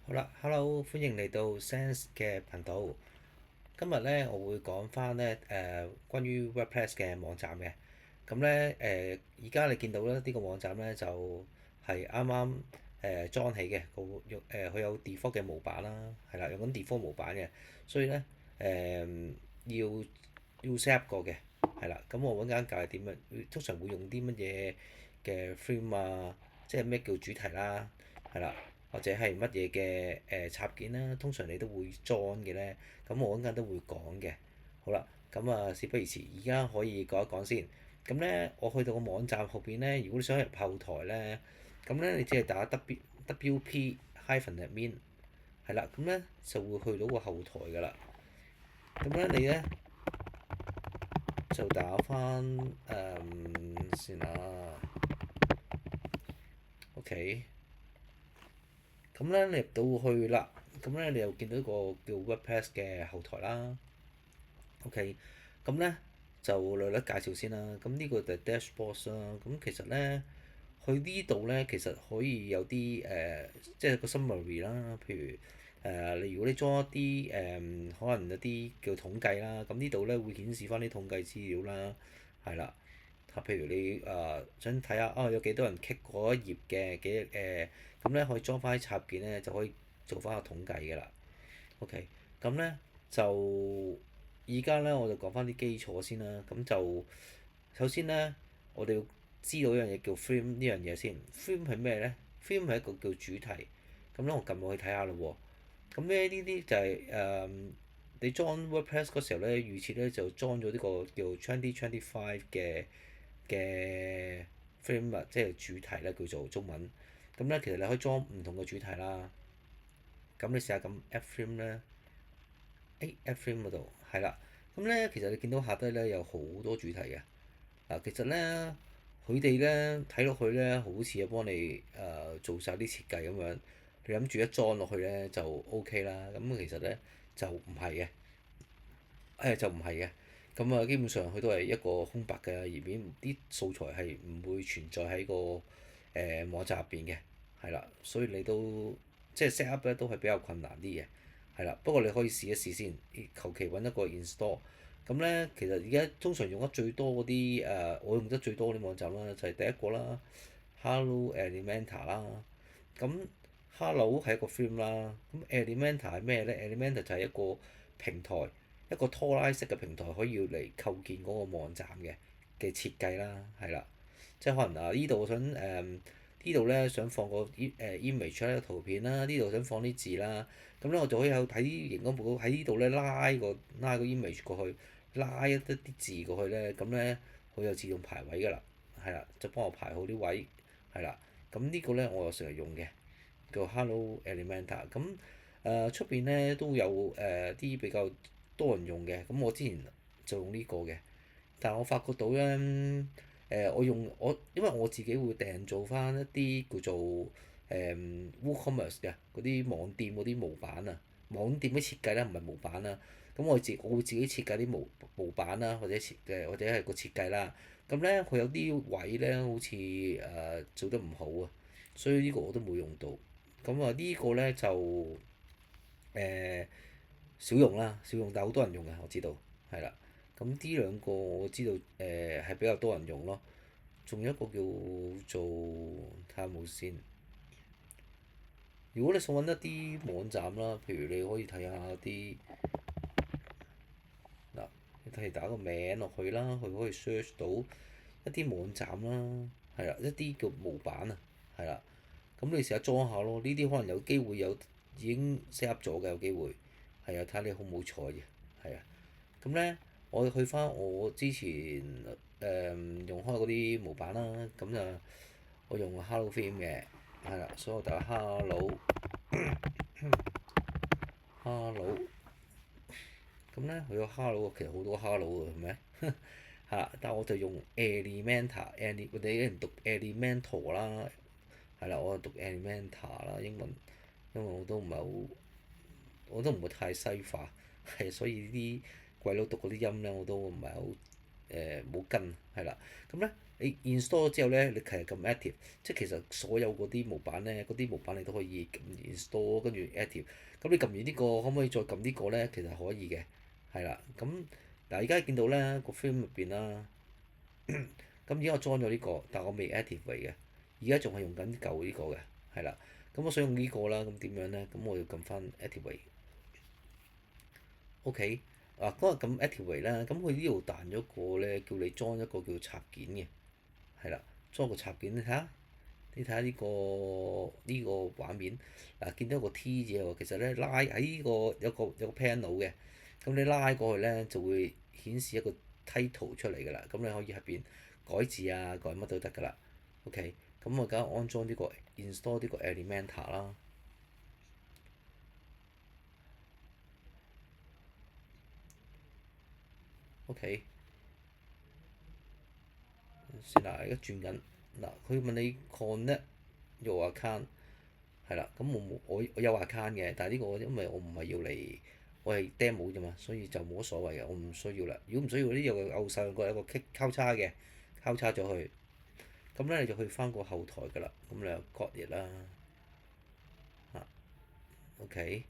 好啦，Hello，歡迎嚟到 Sense 嘅頻道。今日咧，我會講翻咧關於 WordPress 嘅網站嘅。咁咧而家你見到咧呢個網站咧就係啱啱裝起嘅，佢有 default 嘅模板啦，係啦，用緊 default 模板嘅，所以咧要 set up 過嘅，係啦。咁我揾間教係點樣，通常會用啲乜嘢嘅 theme 啊，即係咩叫主題啦，係啦。或者係乜嘢嘅插件啦，通常你都會裝嘅咧。咁我陣間都會講嘅。好啦，咁啊事不宜遲，而家可以講一講先。咁咧，我去到個網站後邊咧，如果你想入後台咧，咁咧你只係打 WP-admin 係啦，咁咧就會去到個後台噶啦。咁咧你咧就打翻先啦，OK。咁咧，你入到去啦，咁咧你又見到一個叫 WordPress 嘅後台啦。OK，咁咧就略略介紹先啦。咁呢個就係 dashboard 啦。咁其實咧，去呢度咧其實可以有啲即係個 summary 啦。譬如你如果你裝一啲可能一啲叫統計啦，咁呢度咧會顯示翻啲統計資料啦，係啦。譬如你想睇下有幾多人 click 嗰一頁嘅咁咧可以裝翻啲插件咧就可以做翻個統計嘅啦。OK，咁咧就而家咧我就講翻啲基礎先啦。咁就首先咧，我哋要知道一樣嘢叫 theme 呢樣嘢先。theme 係咩咧？theme 係一個叫主題。咁咧我撳落去睇下咯喎。咁咧呢啲就係你裝 WordPress 嗰時候咧，預設咧就裝咗呢個叫 2025嘅 theme 啊，即係主題咧叫做中文。咁咧其實你可以裝唔同嘅主題啦。咁你試下咁 Add theme 咧，Add theme 嗰度係啦。咁咧其實你見到下低咧有好多主題嘅。嗱，其實咧佢哋咧睇落去咧好似係幫你做晒啲設計咁樣，你諗住一裝落去咧就 OK 啦。咁其實咧就唔係嘅，就唔係嘅。咁基本上佢都係一個空白嘅頁面，啲素材係唔會存在喺個網站入邊嘅，係啦。所以你都即係 set up 咧都係比較困難啲嘅，係啦。不過你可以試一試先，求其揾一個 install。咁咧，其實而家通常用得最多嗰啲我用得最多嗰啲網站啦，就係第一個啦，Hello Elementor 啦。咁 Hello 係一個 theme 啦，咁 Elementor 係咩咧？Elementor 就係一個平台，一個拖拉式嘅平台，可以要嚟構建嗰個網站嘅設計啦，係啦。即係可能呢度我想呢度咧想放個image 啦，圖片啦，呢度想放啲字啦，咁咧我就可以喺啲熒光幕喺呢度咧拉個 image 過去，拉一啲字過去咧，咁咧佢就自動排位㗎啦，係啦，就幫我排好啲位，係啦。咁呢個咧我又成日用嘅，叫 Hello Elementor。咁出邊咧都有啲比較多人用嘅，咁我之前就用呢個嘅。但係我發覺到咧，因為我自己會訂做翻一啲叫做WooCommerce 嘅嗰啲網店嗰啲模板啊，網店嘅設計啦，唔係模板啦。咁我會自己設計啲模板啦，或者係個設計啦。咁咧佢有啲位咧好似做得唔好啊，所以呢個我都冇用到。咁呢個咧就誒少用啦，少用，但係好多人用嘅，我知道係啦。咁呢兩個我知道係比較多人用咯。仲有一個叫做睇下有冇先。如果你想揾一啲網站啦，譬如你可以睇下啲嗱，你睇打個名落去啦，佢可以 search 到一啲網站啦，係啦，一啲叫模板啊，係啦。咁你試下裝下咯，呢啲可能有機會已經 set up 咗嘅，有機會係啊，睇下你好唔好彩嘅，係啊。咁咧，我去翻我之前用開嗰啲模板啦，咁就我用 Hello Theme 嘅，係啦，所以我打 Hello，咁咧佢有 Hello，其實好多 Hello 嘅，係咪？係啦，但係我就用 Elementor，或者有人讀 Elementor 啦，係啦，我就讀 Elementor 啦，英文，因為我都唔會太西化，係，所以啲鬼佬讀嗰啲音咧我都唔係好冇跟，係啦。咁咧你 install 咗之後咧，你其實撳 active，即係其實所有嗰啲模板咧，嗰啲模板你都可以撳 install 跟住 active。咁你撳完呢個，可唔可以再撳呢個咧？其實可以嘅，係啦。咁嗱，而家見到咧個 film 入邊啦，咁而家我裝咗呢個，但我未 active 嚟嘅，而家仲係用緊舊呢個嘅，係啦。咁我想用呢個啦，咁點樣咧？咁我要撳翻 active。OK，啊嗰個撳 active 啦，咁佢呢度彈咗個咧，叫你裝一個叫插件嘅，係啦，裝個插件你睇下，你睇下呢個畫面，嗱見到個 T 字喎，其實咧拉喺呢個有個 panel 嘅，咁你拉過去咧就會顯示一個 title 出嚟㗎啦，咁你可以入邊改字啊，改乜都得㗎啦。OK，咁我而家安裝呢個 install 呢個 Elementor 啦。OK，先啦，而家轉緊嗱，佢問你 connect your account 係啦，咁我有 account 嘅，但係呢個因為我唔係要嚟，我係 demo 啫嘛，所以就冇乜所謂嘅，我唔需要啦。如果唔需要呢，右上角有個交叉嘅，交叉咗去，咁咧你就去翻個後台㗎啦，咁你就 got it 啦，嚇，OK，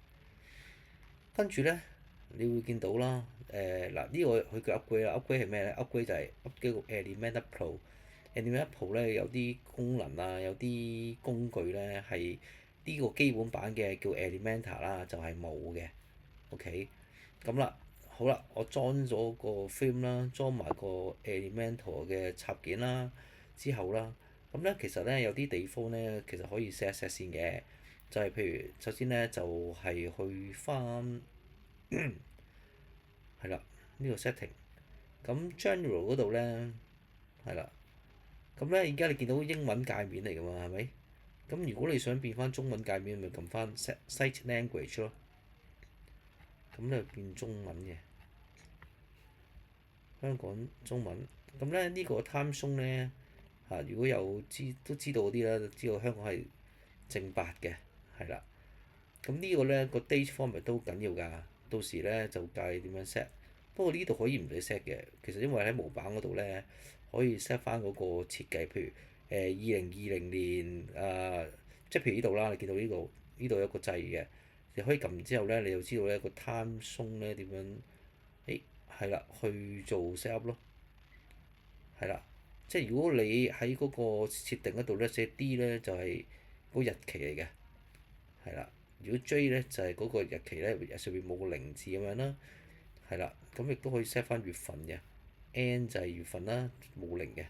跟住咧你會見到啦，嗱呢個佢叫 upgrade 啦，upgrade 係咩咧？upgrade 就係 upgrade 個 Elementor Pro，Elementor Pro 咧有啲功能啊，有啲工具咧係呢個基本版嘅叫 Elementor 啦，就係冇嘅。OK，咁啦，好啦，我裝咗個 film 啦，裝埋個 Elementor 嘅插件啦，之後啦，咁咧其實咧有啲地方咧其實可以 set 一 set 先嘅，就係譬如首先咧就係去翻係啦呢個 setting，咁 general 嗰度咧係啦，咁咧而家你見到英文界面嚟㗎嘛係咪？咁如果你想變翻中文界面，咪撳翻 site language 咯，咁咧變中文嘅。香港中文咁咧呢個 time zone 咧嚇，如果有都知道嗰啲啦，知道香港係正八嘅，係啦。咁呢個咧個 date format 都好緊要㗎，到時咧就教你點樣 set。不過呢度可以唔使 set 嘅，其實因為喺模板嗰度咧可以 set 翻嗰個設計，譬如2020年即係譬如呢度啦，你見到呢度有個掣嘅，你可以撳完之後咧，你就知道咧個 time zone 咧點樣。誒係啦，去做 set up 咯，係啦，即係如果你喺嗰個設定嗰度咧寫 D 咧就係嗰日期嚟嘅，係啦。如果 J 咧就係嗰個日期咧上面冇個零字咁樣啦，係啦。咁亦都可以 set 翻月份嘅，N 就係月份啦，冇零嘅，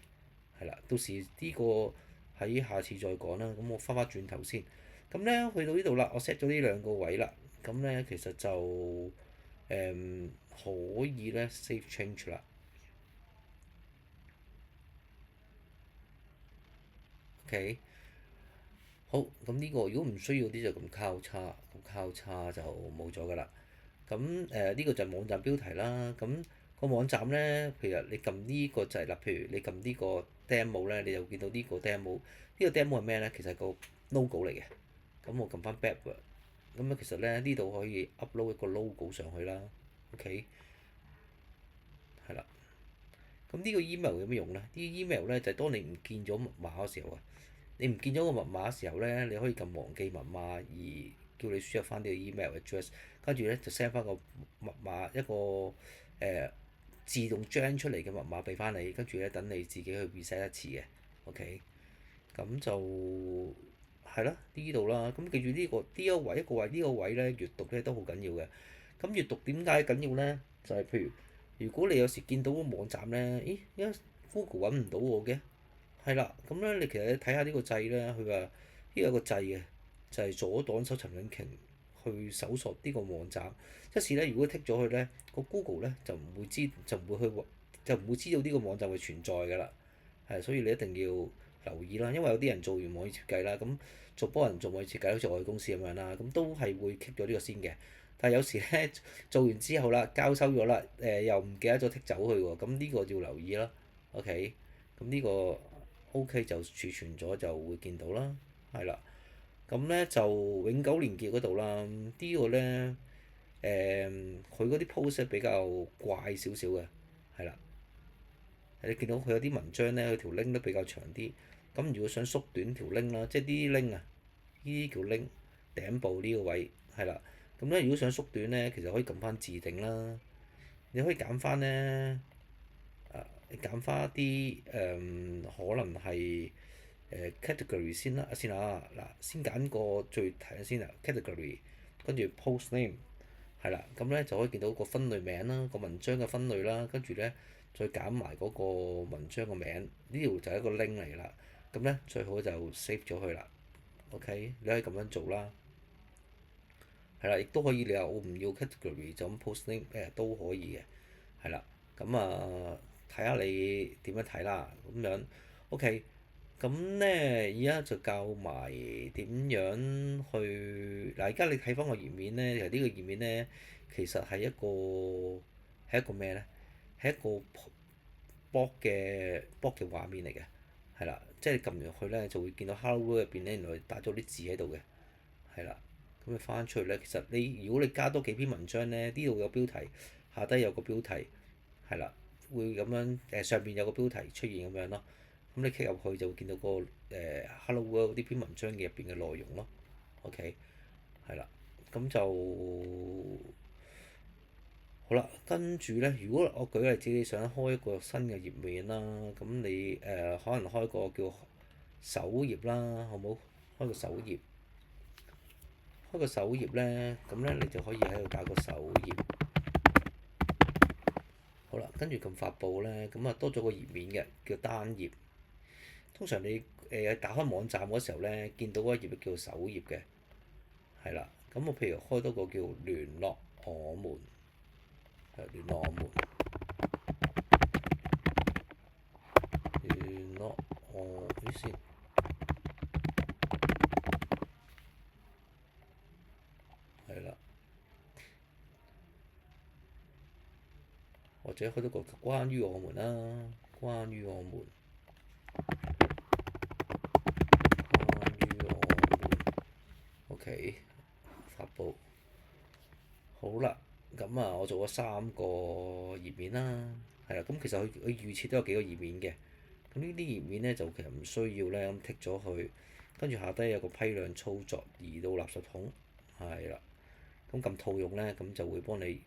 係啦。到時呢個喺下次再講啦。咁我翻返轉頭先，咁咧去到呢度啦，我 set 咗呢兩個位啦，咁咧其實就可以咧 save change 啦。OK，好，咁呢個如果唔需要啲就咁交叉，咁交叉就冇咗㗎啦。咁呢個就係網站標題啦。咁個網站咧，譬如你撳呢個掣啦，譬如你撳呢個 demo 咧，你就見到呢個 demo。呢個 demo 係咩咧？其實係個 logo 嚟嘅。咁我撳翻 backward，咁咧其實咧呢度可以 upload 一個 logo 上去啦。OK，係啦。咁呢個 email 有咩用咧？呢個 email 咧就係當你唔見咗密碼嘅時候啊，你唔見咗個密碼嘅時候咧，你可以撳忘記密碼而叫你輸入翻呢個 email address，跟住咧就 send 翻個密碼一個自動 generate 出嚟嘅密碼俾翻你，跟住咧等你自己去 reset 一次嘅。OK，咁就係啦，呢度啦。咁記住呢個位咧閱讀咧都好緊要嘅。咁閱讀點解緊要咧？就係譬如果你有時見到個網站咧，咦，點解 Google 揾唔到我嘅？係啦，咁咧你其實你睇下呢個掣咧，佢話呢個有個掣嘅，就係阻擋搜尋引擎去搜索呢個網站。即係咧，如果剔咗佢咧，個 Google 咧就唔會知道呢個網站會存在㗎啦。係，所以你一定要留意啦，因為有啲人做完網頁設計啦，咁幫人做網頁設計，好似我哋公司咁樣啦，咁都係會剔咗呢個先嘅。但係有時咧做完之後啦，交收咗啦，又唔記得咗剔走佢喎，咁呢個要留意啦。OK，咁呢個 OK 就儲存咗就會見到啦，係啦。咁咧就永久連結嗰度啦，呢個咧佢嗰啲 post 比較怪少少嘅，係啦。你見到佢有啲文章咧，佢條 link 都比較長啲。咁如果想縮短條 link 啦，即係啲 link 啊，呢啲叫 link 頂部呢個位係啦。咁咧如果想縮短咧，其實可以撳翻自定啦。你可以揀翻咧，你揀翻一啲可能係category 先啦，先啊嗱，先揀個最睇先啊 category，跟住 post name 係啦，咁咧就可以見到個分類名啦，個文章嘅分類啦，跟住咧再揀埋嗰個文章個名，呢條就係一個 link 嚟啦。咁咧最好就 save 咗佢啦。OK，你可以咁樣做啦。係啦，亦都可以你話我唔要 category 就咁 post name 都可以嘅。係啦，咁睇下你點樣睇啦，咁樣 OK。咁咧而家就教埋點樣去嗱，而家你睇翻個頁面咧，其實呢個頁面咧其實係一個咩咧？係一個 blog 嘅畫面嚟嘅，係啦，即係你撳入去咧就會見到 Hello World 入邊咧原來打咗啲字喺度嘅，係啦。咁你翻出去咧，其實如果你加多幾篇文章咧，呢度有標題，下低有個標題，係啦，會咁樣上邊有個標題出現咁樣咯。咁你 click 入去就會見到個Hello World 呢篇文章嘅入邊嘅內容咯。OK，係啦，咁就好啦。跟住咧，如果我舉例子，你想開一個新嘅頁面啦，咁你可能開個叫首頁啦，好冇？開個首頁，開個首頁咧，咁咧你就可以喺度打個首頁。好啦，跟住撳發布咧，咁多咗個頁面嘅，叫單頁。通常你打開網站嗰時候咧，見到嗰個頁叫首頁嘅，係啦。咁我譬如開多個叫聯絡我們，聯絡我們，聯絡我先，係啦。或者開多個關於我們啦，關於我們，關於我們，OK，發布。好啦，咁我做咗3個頁面啦，係啦，咁其實佢預設都有幾個頁面嘅，咁呢啲頁面咧就其實唔需要咧，咁剔咗佢，跟住下低有個批量操作移到垃圾桶，係啦，咁撳套用咧，咁就會幫你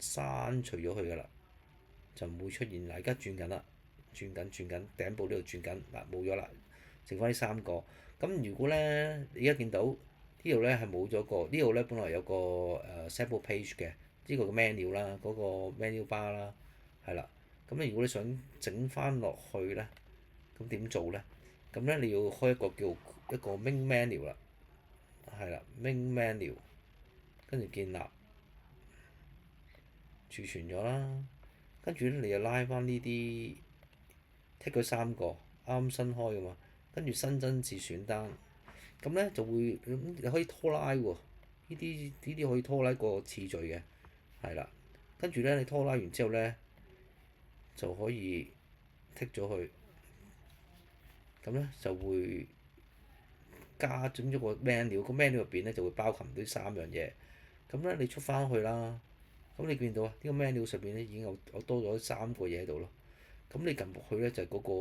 刪除咗佢噶啦，就唔會出現嗱，而家轉緊啦，轉緊頂部呢度轉緊嗱，冇咗啦，剩翻呢3個。咁如果咧你而家見到呢度咧係冇咗個，呢度咧本來有個sample page 嘅，呢個嘅 menu 啦，嗰個 menu bar 啦，係啦。咁你如果你想整翻落去咧，咁點做咧？咁咧你要開一個叫一個 main menu 啦，係啦，main menu，跟住建立儲存咗啦，跟住咧你就拉翻呢啲剔佢3個啱啱新開噶嘛，跟住新增至選單。咁咧就會你可以拖拉喎，呢啲可以拖拉個次序嘅，係啦。跟住咧你拖拉完之後咧就可以剔咗佢，咁咧就會加進咗個 menu，個 menu 入邊咧就會包含呢3樣嘢。咁咧你出翻去啦，咁你見到啊呢個 menu 上邊咧已經有多咗3個嘢喺度咯。咁你撳落去咧就係嗰個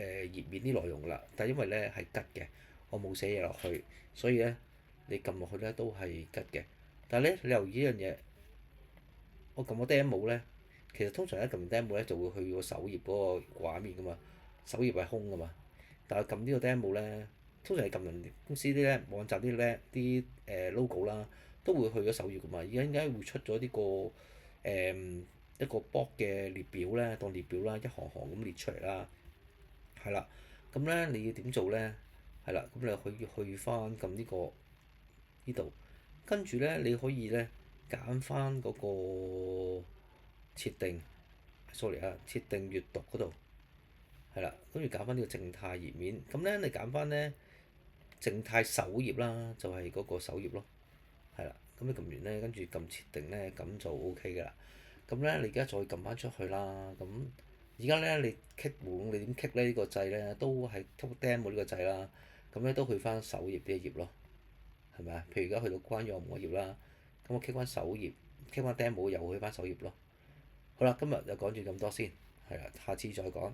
頁面啲內容啦，但係因為咧係吉嘅，我冇寫嘢落去，所以咧你撳落去咧都係吉嘅。但係咧你留意一樣嘢，我撳個 demo 咧，其實通常一撳 demo 咧就會去個首頁嗰個畫面噶嘛，首頁係空噶嘛。但係撳呢個 demo 咧，通常係撳人哋公司啲咧網站啲咧啲logo 啦，都會去咗首頁噶嘛。而家點解會出咗呢個一個 blog 嘅列表咧，當列表啦，一行行咁列出嚟啦，係啦。咁咧你要點做咧？係啦，咁你可以去翻撳呢度，跟住咧你可以咧揀翻嗰個設定，sorry 啊，設定閱讀嗰度，係啦，跟住揀翻呢個靜態頁面。咁咧你揀翻咧靜態首頁啦，就係嗰個首頁咯，係啦。咁你撳完咧，跟住撳設定咧，咁就 OK 噶啦。咁咧，你而家再撳翻出去啦。咁而家咧，你 click 你點 click 咧？呢個掣咧都係 click demo 呢個掣啦。咁咧都去翻首頁呢一頁咯，係咪啊？譬如而家去到關於我們嗰頁啦，咁我 click 翻首頁，click 翻 demo 又去翻首頁咯。好啦，今日就講住咁多先。係啦，下次再講。